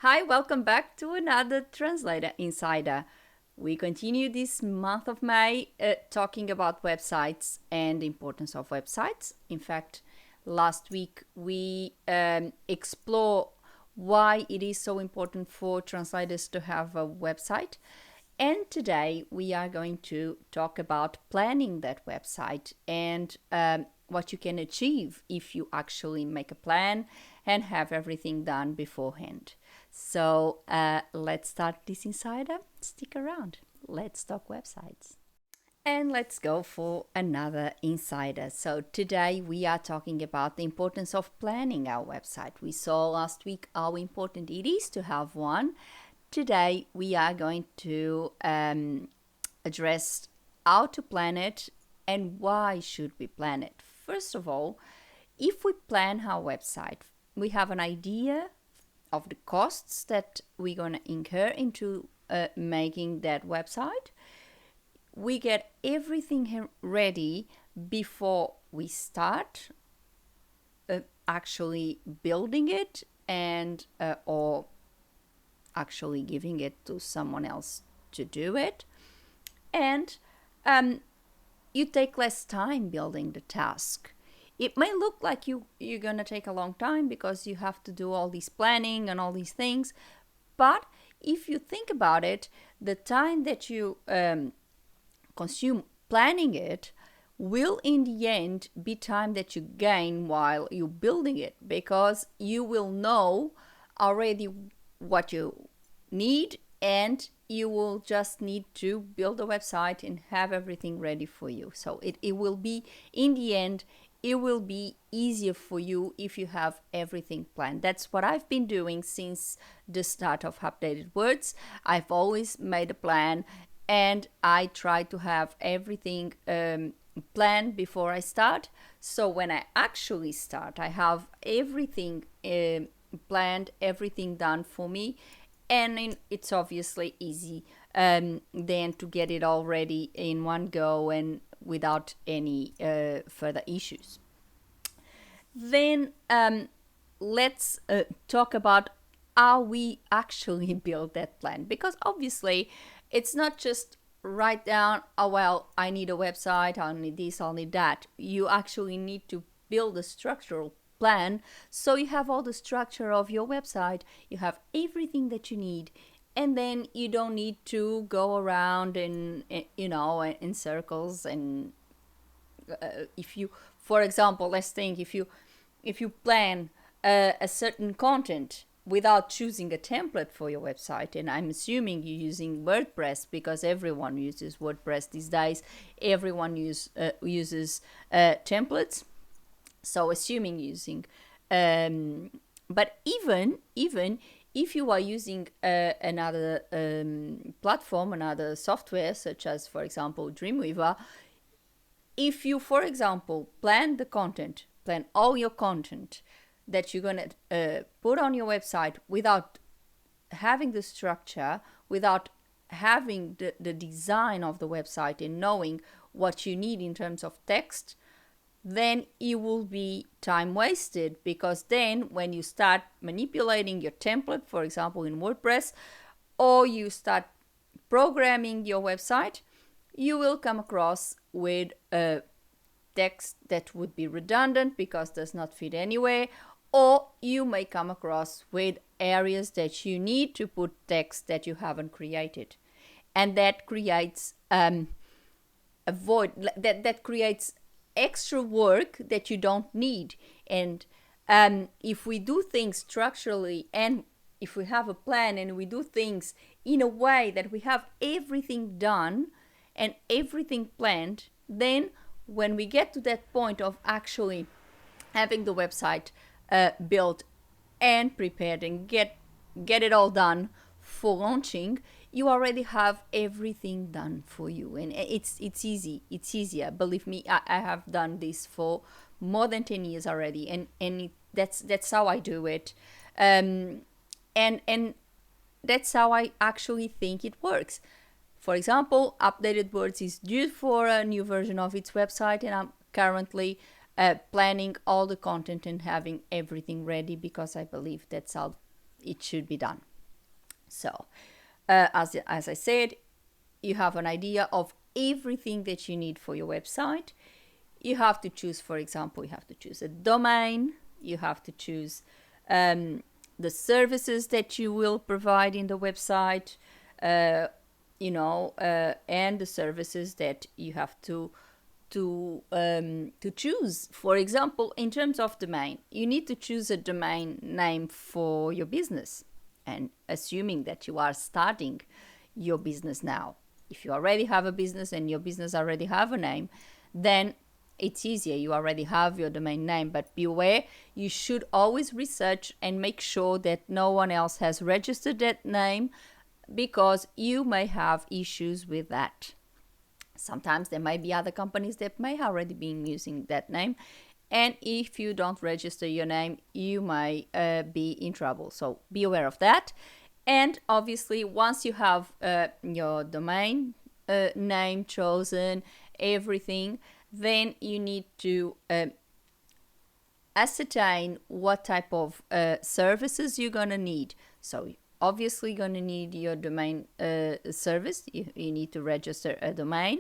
Hi, welcome back to another Translator Insider. We continue this month of May talking about websites and the importance of websites. In fact, last week we explore why it is so important for translators to have a website. And today we are going to talk about planning that website and what you can achieve if you actually make a plan and have everything done beforehand. So let's start this insider. Stick around. Let's talk websites. And let's go for another insider. So today we are talking about the importance of planning our website. We saw last week how important it is to have one. Today we are going to address how to plan it and why should we plan it. First of all, if we plan our website, we have an idea of the costs that we're going to incur into making that website. We get everything ready before we start actually building it and or actually giving it to someone else to do it. And you take less time building the task. It may look like you're going to take a long time because you have to do all this planning and all these things. But if you think about it, the time that you consume planning it will in the end be time that you gain while you're building it, because you will know already what you need and you will just need to build a website and have everything ready for you. So it will be, in the end, it will be easier for you if you have everything planned. That's what I've been doing since the start of Updated Words. I've always made a plan and I try to have everything planned before I start. So when I actually start, I have everything planned, everything done for me. And it's obviously easy then to get it all ready in one go and without any further issues. Then let's talk about how we actually build that plan, because obviously it's not just write down, oh well, I need a website, I'll need this, I'll need that. You actually need to build a structural plan so you have all the structure of your website, you have everything that you need, and then you don't need to go around in circles. And if you, for example, let's think, if you plan a certain content without choosing a template for your website, and I'm assuming you're using WordPress because everyone uses WordPress these days, everyone uses templates, so assuming using but even if you are using another platform, another software, such as, for example, Dreamweaver, if you, for example, plan all your content that you're going to put on your website without having the structure, without having the design of the website and knowing what you need in terms of text, then it will be time wasted, because then when you start manipulating your template, for example in WordPress, or you start programming your website, you will come across with a text that would be redundant because it does not fit anywhere, or you may come across with areas that you need to put text that you haven't created, and that creates a void, that creates extra work that you don't need. And if we do things structurally, and if we have a plan and we do things in a way that we have everything done and everything planned, then when we get to that point of actually having the website built and prepared and get it all done for launching, you already have everything done for you. And it's easier, believe me. I have done this for more than 10 years already, and that's how I do it, and that's how I actually think it works. For example, Updated Words is due for a new version of its website, and I'm currently planning all the content and having everything ready because I believe that's how it should be done. So, as I said, you have an idea of everything that you need for your website. You have to choose, for example, you have to choose a domain, you have to choose the services that you will provide in the website, and the services that you have to choose. For example, in terms of domain, you need to choose a domain name for your business. And assuming that you are starting your business now, if you already have a business and your business already have a name, then it's easier. You already have your domain name, but beware, you should always research and make sure that no one else has registered that name, because you may have issues with that. Sometimes there might be other companies that may already be using that name, and if you don't register your name, you may be in trouble. So be aware of that. And obviously, once you have your domain name chosen, everything, then you need to ascertain what type of services you're going to need. So obviously going to need your domain service. You need to register a domain.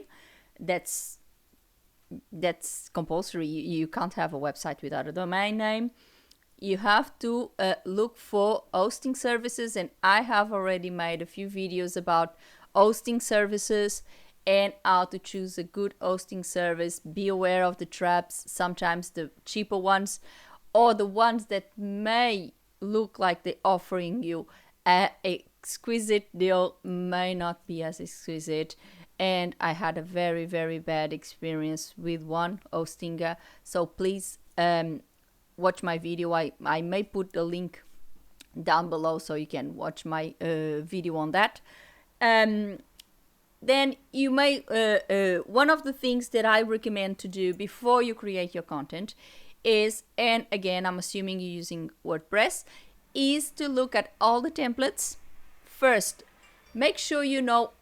That's compulsory. You can't have a website without a domain name. You have to look for hosting services, and I have already made a few videos about hosting services and how to choose a good hosting service. Be aware of the traps. Sometimes the cheaper ones, or the ones that may look like they're offering you an exquisite deal, may not be as exquisite. And I had a very, very bad experience with one hosting. So please watch my video. I may put the link down below so you can watch my video on that. Then you may, one of the things that I recommend to do before you create your content is, and again, I'm assuming you're using WordPress, is to look at all the templates. First, make sure you know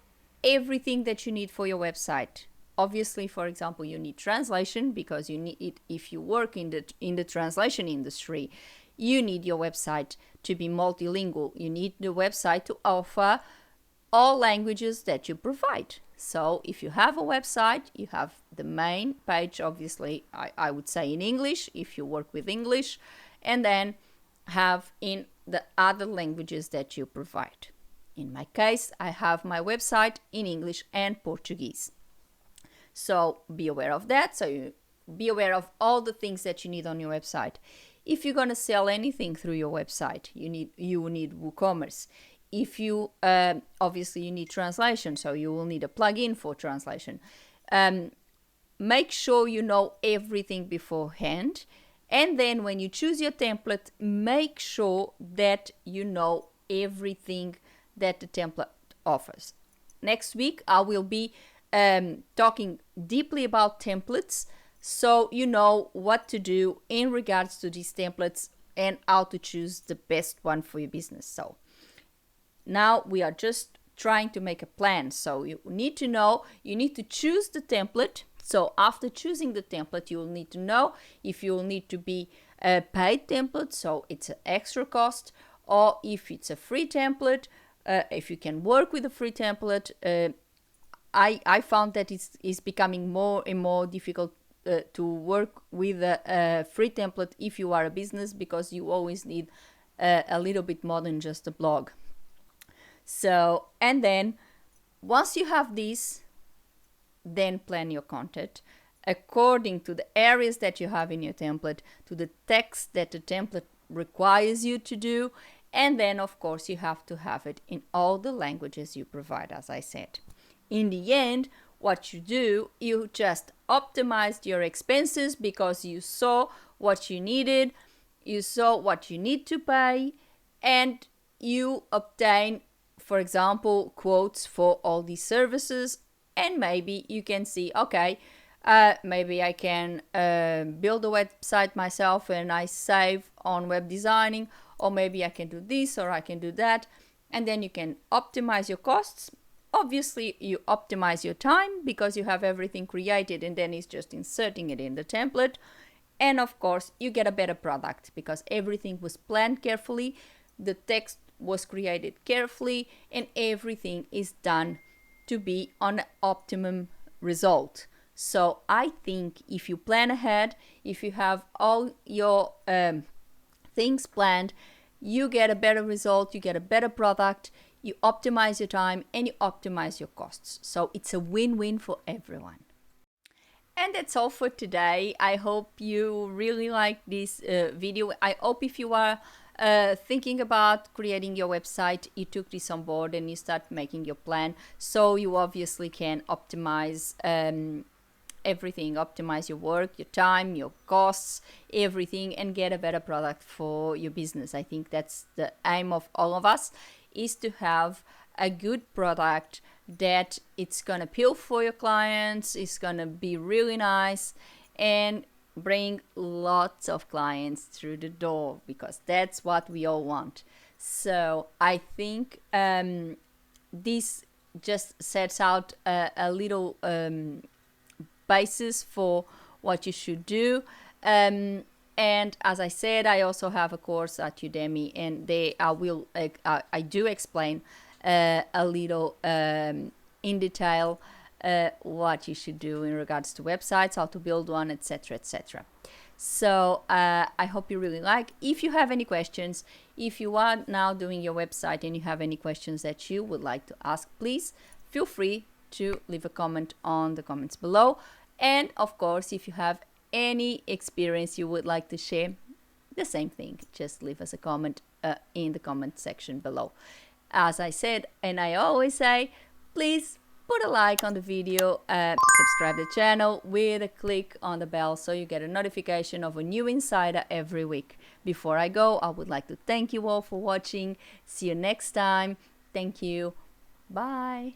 everything that you need for your website. Obviously, for example, you need translation, because you need it. If you work in the translation industry, you need your website to be multilingual. You need the website to offer all languages that you provide. So if you have a website, you have the main page, obviously, I would say in English, if you work with English, and then have in the other languages that you provide. In my case, I have my website in English and Portuguese. So be aware of that. So you be aware of all the things that you need on your website. If you're going to sell anything through your website, you need WooCommerce. If you obviously you need translation, so you will need a plugin for translation. Make sure you know everything beforehand, and then when you choose your template, make sure that you know everything that the template offers. Next week I will be talking deeply about templates, so you know what to do in regards to these templates and how to choose the best one for your business. So now we are just trying to make a plan. So you need to know, you need to choose the template. So after choosing the template, you will need to know if you will need to be a paid template, so it's an extra cost, or if it's a free template, if you can work with a free template. I found that it's becoming more and more difficult to work with a free template if you are a business, because you always need a little bit more than just a blog. So, and then once you have this, then plan your content according to the areas that you have in your template, to the text that the template requires you to do, and then of course you have to have it in all the languages you provide, as I said. In the end, what you do, you just optimized your expenses because you saw what you needed, you saw what you need to pay, and you obtain, for example, quotes for all these services, and maybe you can see, okay, maybe I can build a website myself and I save on web designing, or maybe I can do this or I can do that, and then you can optimize your costs. Obviously, you optimize your time because you have everything created, and then it's just inserting it in the template. And of course, you get a better product because everything was planned carefully. The text was created carefully, and everything is done to be on optimum result. So I think if you plan ahead, if you have all your things planned, you get a better result, you get a better product, you optimize your time, and you optimize your costs. So it's a win-win for everyone. And that's all for today. I hope you really like this video. I hope if you are thinking about creating your website, you took this on board and you start making your plan, so you obviously can optimize everything, optimize your work, your time, your costs, everything, and get a better product for your business. I think that's the aim of all of us, is to have a good product that it's gonna appeal for your clients, it's gonna be really nice, and bring lots of clients through the door, because that's what we all want. So I think this just sets out a little basis for what you should do. And as I said, I also have a course at Udemy, and I do explain a little in detail what you should do in regards to websites, how to build one, etc., etc. So I hope you really like. If you have any questions, if you are now doing your website and you have any questions that you would like to ask, please feel free to leave a comment on the comments below. And of course, if you have any experience you would like to share, the same thing, just leave us a comment in the comment section below. As I said, and I always say, please put a like on the video, subscribe to the channel with a click on the bell so you get a notification of a new insider every week. Before I go, I would like to thank you all for watching. See you next time. Thank you. Bye.